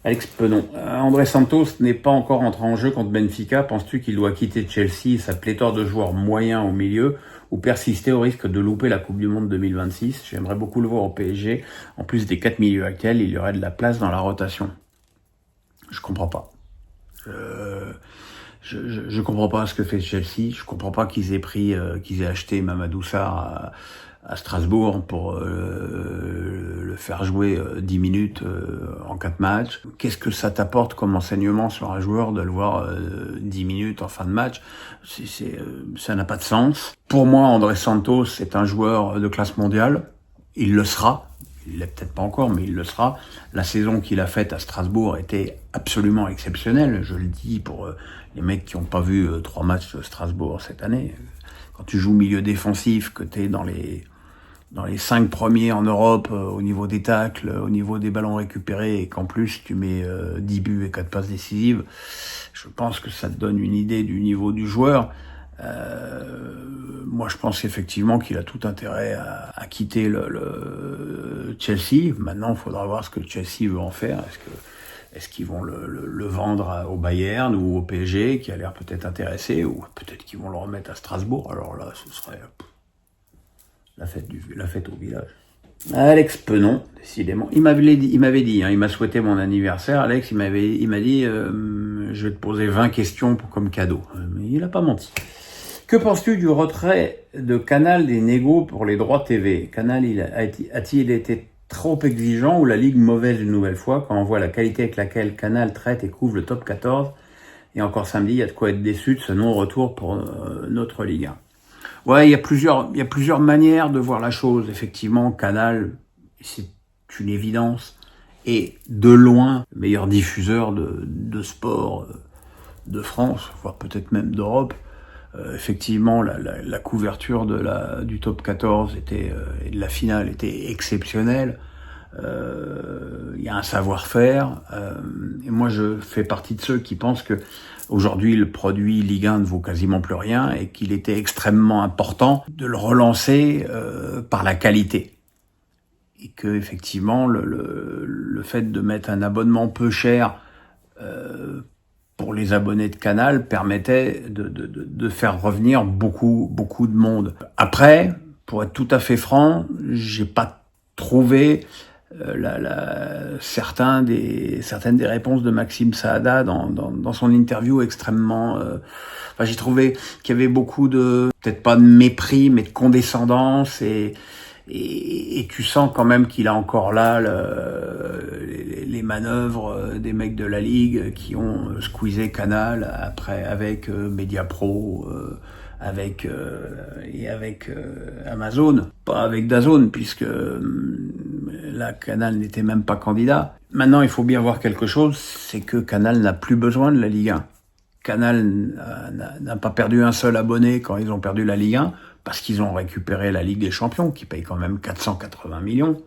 Alex Penon. André Santos n'est pas encore entré en jeu contre Benfica. Penses-tu qu'il doit quitter Chelsea, sa pléthore de joueurs moyens au milieu, ou persister au risque de louper la Coupe du Monde 2026 ? J'aimerais beaucoup le voir au PSG. En plus des 4 milieux actuels, il y aurait de la place dans la rotation. Je comprends pas. Je comprends pas ce que fait Chelsea. Je comprends pas qu'ils aient acheté Mamadou Sarr à Strasbourg pour le faire jouer 10 minutes en 4 matchs. Qu'est-ce que ça t'apporte comme enseignement sur un joueur de le voir 10 minutes en fin de match ? Ça n'a pas de sens. Pour moi, André Santos, c'est un joueur de classe mondiale. Il le sera. Il l'est peut-être pas encore, mais il le sera. La saison qu'il a faite à Strasbourg était absolument exceptionnelle. Je le dis pour les mecs qui n'ont pas vu 3 matchs de Strasbourg cette année. Quand tu joues milieu défensif, que t'es dans les 5 premiers en Europe au niveau des tacles, au niveau des ballons récupérés, et qu'en plus tu mets 10 buts et 4 passes décisives, je pense que ça te donne une idée du niveau du joueur. Moi, je pense effectivement qu'il a tout intérêt à quitter le Chelsea. Maintenant, il faudra voir ce que Chelsea veut en faire. Est-ce qu'ils vont le vendre au Bayern ou au PSG, qui a l'air peut-être intéressé, ou peut-être qu'ils vont le remettre à Strasbourg. Alors là, ce serait la fête au village. Alex Penon, décidément. Il m'avait dit, il m'a souhaité mon anniversaire. Alex, il m'a dit, je vais te poser 20 questions comme cadeau. Mais il a pas menti. Que penses-tu du retrait de Canal des négos pour les droits TV ? Canal a-t-il été trop exigeant ou la Ligue mauvaise une nouvelle fois quand on voit la qualité avec laquelle Canal traite et couvre le top 14 ? Et encore samedi, il y a de quoi être déçu de ce non-retour pour notre Ligue 1. Ouais, il y a plusieurs manières de voir la chose. Effectivement, Canal, c'est une évidence, est de loin le meilleur diffuseur de sport de France, voire peut-être même d'Europe. Effectivement, la couverture du top 14 et de la finale était exceptionnelle. Il y a un savoir-faire. Et moi, je fais partie de ceux qui pensent que aujourd'hui, le produit Ligue 1 ne vaut quasiment plus rien et qu'il était extrêmement important de le relancer par la qualité. Et que effectivement, le fait de mettre un abonnement peu cher pour les abonnés de Canal permettait de faire revenir beaucoup de monde. Après, pour être tout à fait franc, j'ai pas trouvé certaines des réponses de Maxime Saada dans son interview extrêmement... j'ai trouvé qu'il y avait beaucoup peut-être pas de mépris, mais de condescendance, et tu sens quand même qu'il a encore là les manœuvres des mecs de la Ligue qui ont squeezé Canal après avec Mediapro, avec Amazon, pas avec DAZN, puisque là Canal n'était même pas candidat. Maintenant, il faut bien voir quelque chose, c'est que Canal n'a plus besoin de la Ligue 1. Canal n'a pas perdu un seul abonné quand ils ont perdu la Ligue 1, parce qu'ils ont récupéré la Ligue des Champions, qui paye quand même 480 millions.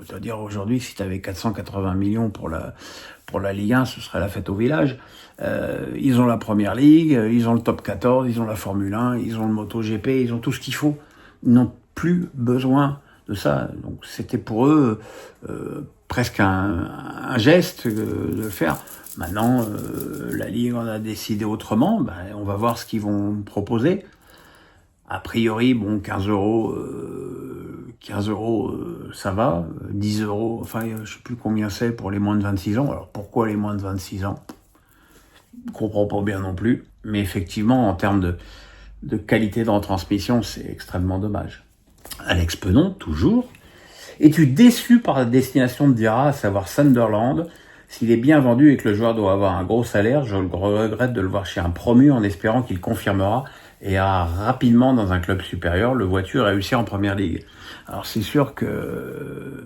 C'est-à-dire aujourd'hui, si tu avais 480 millions pour la Ligue 1, ce serait la fête au village. Ils ont la Première Ligue, ils ont le top 14, ils ont la Formule 1, ils ont le MotoGP, ils ont tout ce qu'il faut. Ils n'ont plus besoin de ça. Donc c'était pour eux presque un geste de le faire. Maintenant, la Ligue en a décidé autrement. On va voir ce qu'ils vont proposer. A priori, 15 euros, ça va. 10 euros, je sais plus combien c'est pour les moins de 26 ans. Alors pourquoi les moins de 26 ans ? Je comprends pas bien non plus. Mais effectivement, en termes de qualité de retransmission, c'est extrêmement dommage. Alex Penon, toujours. Es-tu déçu par la destination de Diarra, à savoir Sunderland ? S'il est bien vendu et que le joueur doit avoir un gros salaire, je regrette de le voir chez un promu en espérant qu'il confirmera et ira rapidement dans un club supérieur. Le vois-tu réussir en Première Ligue ? Alors c'est sûr que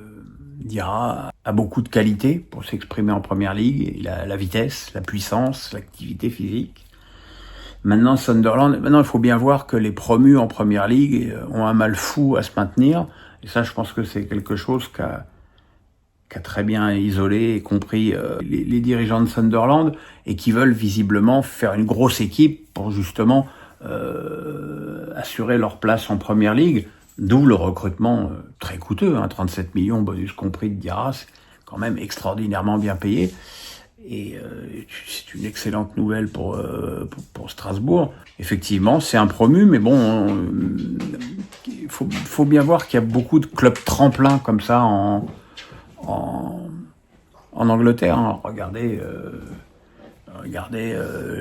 Diarra a beaucoup de qualités pour s'exprimer en Première Ligue. Il a la vitesse, la puissance, l'activité physique. Maintenant, Sunderland, il faut bien voir que les promus en Première Ligue ont un mal fou à se maintenir. Et ça, je pense que c'est quelque chose qu'a très bien isolé et compris les dirigeants de Sunderland, et qui veulent visiblement faire une grosse équipe pour justement assurer leur place en Première Ligue, d'où le recrutement très coûteux, 37 millions bonus compris de Diarra, c'est quand même extraordinairement bien payé. Et c'est une excellente nouvelle pour Strasbourg. Effectivement, c'est un promu, mais bon, il faut bien voir qu'il y a beaucoup de clubs tremplins comme ça en Angleterre. Hein. Regardez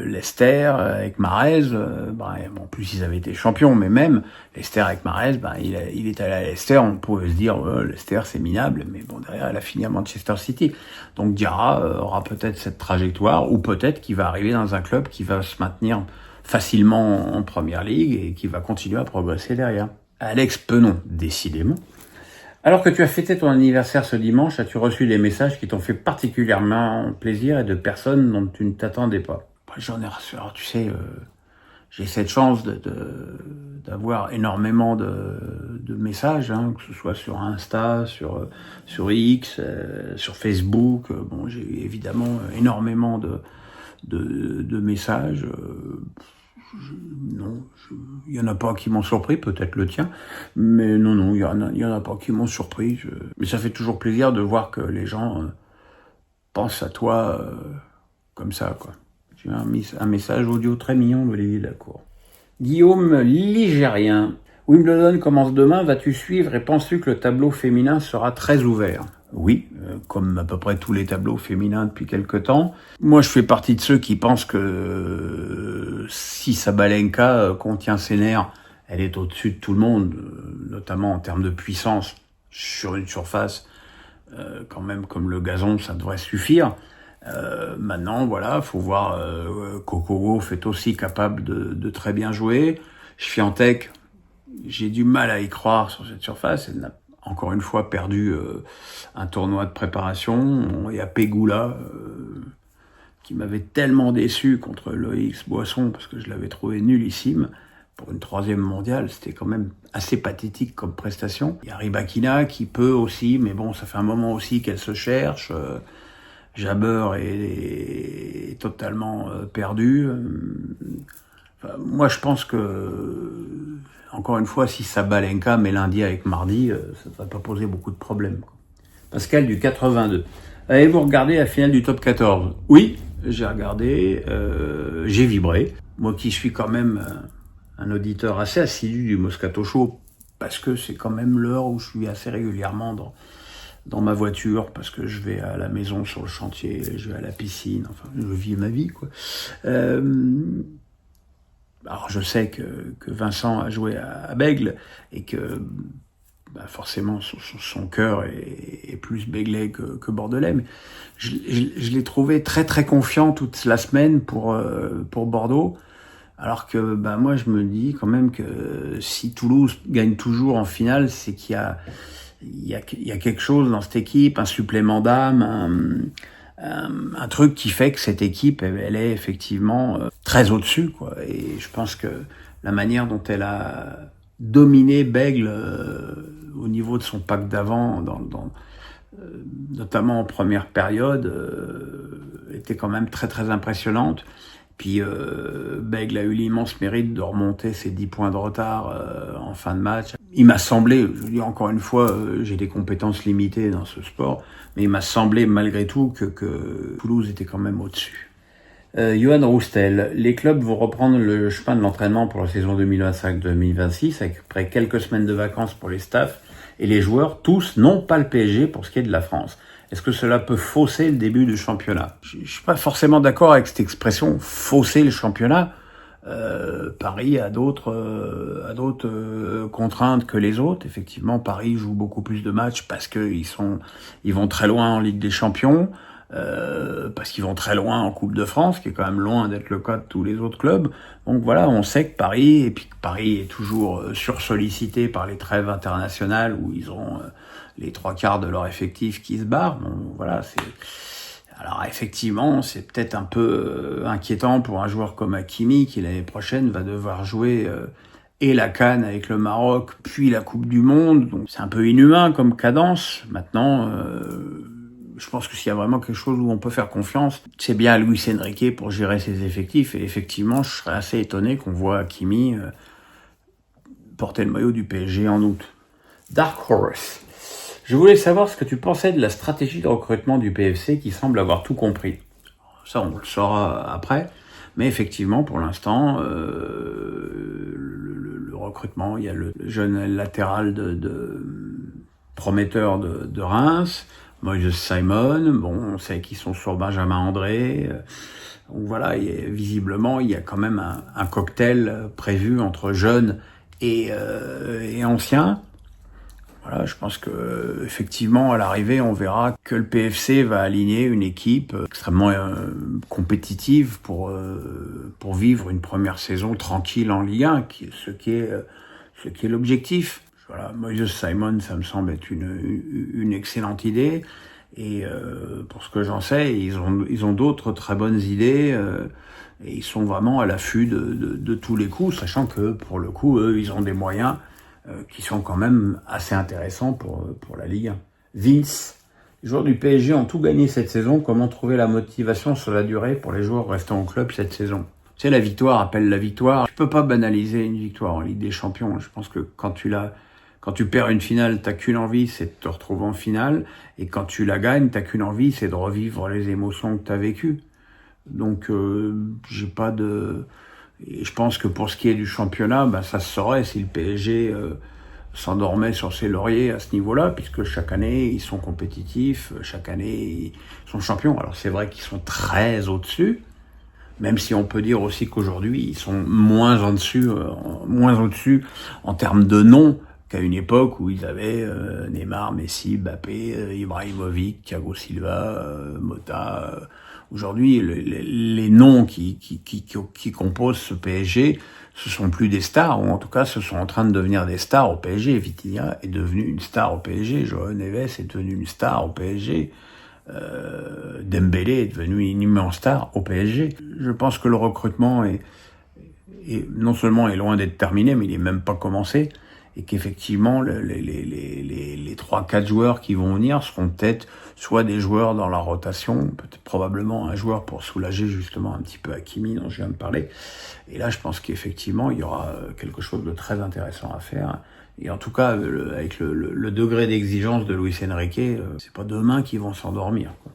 Leicester avec Mahrez. En plus, ils avaient été champions, mais même Leicester avec Mahrez, il est allé à Leicester. On pouvait se dire, Leicester, c'est minable, mais bon, derrière, il a fini à Manchester City. Donc, Diarra aura peut-être cette trajectoire, ou peut-être qu'il va arriver dans un club qui va se maintenir facilement en Première Ligue et qui va continuer à progresser derrière. Alex Penon, décidément. Alors que tu as fêté ton anniversaire ce dimanche, as-tu reçu des messages qui t'ont fait particulièrement plaisir et de personnes dont tu ne t'attendais pas? J'en ai reçu. Alors tu sais, j'ai cette chance d'avoir énormément de messages, hein, que ce soit sur Insta, sur X, sur Facebook. J'ai évidemment énormément de messages. Il y en a pas qui m'ont surpris, peut-être le tien, mais non, il y en a pas qui m'ont surpris. Mais ça fait toujours plaisir de voir que les gens pensent à toi comme ça, quoi. J'ai un message audio très mignon d'Olivier Dacour. Guillaume Ligérien. Wimbledon commence demain, vas-tu suivre et penses-tu que le tableau féminin sera très ouvert? Oui, comme à peu près tous les tableaux féminins depuis quelque temps. Moi, je fais partie de ceux qui pensent que si Sabalenka contient ses nerfs, elle est au-dessus de tout le monde, notamment en termes de puissance sur une surface, quand même comme le gazon, ça devrait suffire. Maintenant, voilà, faut voir. Coco Gauff est aussi capable de très bien jouer. Swiatek, j'ai du mal à y croire sur cette surface. Elle n'a encore une fois perdu un tournoi de préparation. Il y a Pegula qui m'avait tellement déçu contre Loïc Boisson parce que je l'avais trouvé nullissime. Pour une 3e mondiale, c'était quand même assez pathétique comme prestation. Il y a Rybakina qui peut aussi, mais bon, ça fait un moment aussi qu'elle se cherche. Jabber est totalement perdu. Moi, je pense que, encore une fois, si Sabalenka met lundi avec mardi, ça ne va pas poser beaucoup de problèmes. Pascal du 82. Avez-vous regardé la finale du top 14? Oui, j'ai regardé, j'ai vibré. Moi qui suis quand même un auditeur assez assidu du Moscato Show, parce que c'est quand même l'heure où je suis assez régulièrement dans ma voiture, parce que je vais à la maison sur le chantier, je vais à la piscine, enfin, je vis ma vie, quoi. Alors je sais que Vincent a joué à Bègle et que forcément son cœur est plus béglais que bordelais, mais je l'ai trouvé très très confiant toute la semaine pour Bordeaux, alors que moi je me dis quand même que si Toulouse gagne toujours en finale, c'est qu'il y a quelque chose dans cette équipe, un supplément d'âme, un truc qui fait que cette équipe, elle est effectivement très au-dessus, quoi. Et je pense que la manière dont elle a dominé Bègle au niveau de son pack d'avant, notamment en première période, était quand même très très impressionnante. Puis Bègle a eu l'immense mérite de remonter ses 10 points de retard en fin de match. Il m'a semblé, je dis encore une fois, j'ai des compétences limitées dans ce sport, mais il m'a semblé malgré tout que Toulouse était quand même au-dessus. Johan Roustel, les clubs vont reprendre le chemin de l'entraînement pour la saison 2025-2026 après quelques semaines de vacances pour les staffs et les joueurs, tous, non pas le PSG pour ce qui est de la France. Est-ce que cela peut fausser le début du championnat? Je suis pas forcément d'accord avec cette expression, fausser le championnat. Paris a d'autres contraintes que les autres. Effectivement, Paris joue beaucoup plus de matchs parce que ils vont très loin en Ligue des Champions, parce qu'ils vont très loin en Coupe de France, qui est quand même loin d'être le cas de tous les autres clubs. Donc voilà, on sait que Paris est toujours sursollicité par les trêves internationales où ils ont les 3/4 de leur effectif qui se barrent. Bon, voilà, alors effectivement, c'est peut-être un peu inquiétant pour un joueur comme Hakimi qui l'année prochaine va devoir jouer et la CAN avec le Maroc, puis la Coupe du Monde. Donc c'est un peu inhumain comme cadence. Maintenant, je pense que s'il y a vraiment quelque chose où on peut faire confiance, c'est bien à Luis Enrique pour gérer ses effectifs. Et effectivement, je serais assez étonné qu'on voit Hakimi porter le maillot du PSG en août. Dark Horse. Je voulais savoir ce que tu pensais de la stratégie de recrutement du PFC qui semble avoir tout compris. Ça, on le saura après. Mais effectivement, pour l'instant, le recrutement, il y a le jeune latéral prometteur de Reims, Moïse Simon. Bon, on sait qu'ils sont sur Benjamin André. Donc voilà, visiblement, il y a quand même un cocktail prévu entre jeunes et anciens. Voilà, je pense que effectivement, à l'arrivée, on verra que le PFC va aligner une équipe extrêmement compétitive pour vivre une première saison tranquille en Ligue 1, ce qui est l'objectif. Voilà, Moïse Simon, ça me semble être une excellente idée. Et pour ce que j'en sais, ils ont d'autres très bonnes idées. Et ils sont vraiment à l'affût de tous les coups, sachant que pour le coup, eux, ils ont des moyens qui sont quand même assez intéressants pour la Ligue 1. Vince, les joueurs du PSG ont tout gagné cette saison. Comment trouver la motivation sur la durée pour les joueurs restant au club cette saison? Tu sais, la victoire appelle la victoire. Tu peux pas banaliser une victoire en Ligue des Champions. Je pense que quand tu perds une finale, t'as qu'une envie, c'est de te retrouver en finale. Et quand tu la gagnes, t'as qu'une envie, c'est de revivre les émotions que t'as vécues. Donc, j'ai pas de... Et je pense que pour ce qui est du championnat, ça se saurait si le PSG s'endormait sur ses lauriers à ce niveau-là, puisque chaque année, ils sont compétitifs, chaque année, ils sont champions. Alors c'est vrai qu'ils sont très au-dessus, même si on peut dire aussi qu'aujourd'hui, ils sont moins au-dessus en termes de noms qu'à une époque où ils avaient Neymar, Messi, Mbappé, Ibrahimovic, Thiago Silva, Mota... Aujourd'hui, les noms qui composent ce PSG, ce sont plus des stars, ou en tout cas, ce sont en train de devenir des stars au PSG. Vitinha est devenu une star au PSG, João Neves est devenu une star au PSG, Dembélé est devenu une immense star au PSG. Je pense que le recrutement est non seulement est loin d'être terminé, mais il est même pas commencé. Et qu'effectivement, les 3-4 joueurs qui vont venir seront peut-être soit des joueurs dans la rotation, peut-être probablement un joueur pour soulager justement un petit peu Hakimi dont je viens de parler. Et là, je pense qu'effectivement, il y aura quelque chose de très intéressant à faire. Et en tout cas, avec le degré d'exigence de Luis Enrique, c'est pas demain qu'ils vont s'endormir, quoi.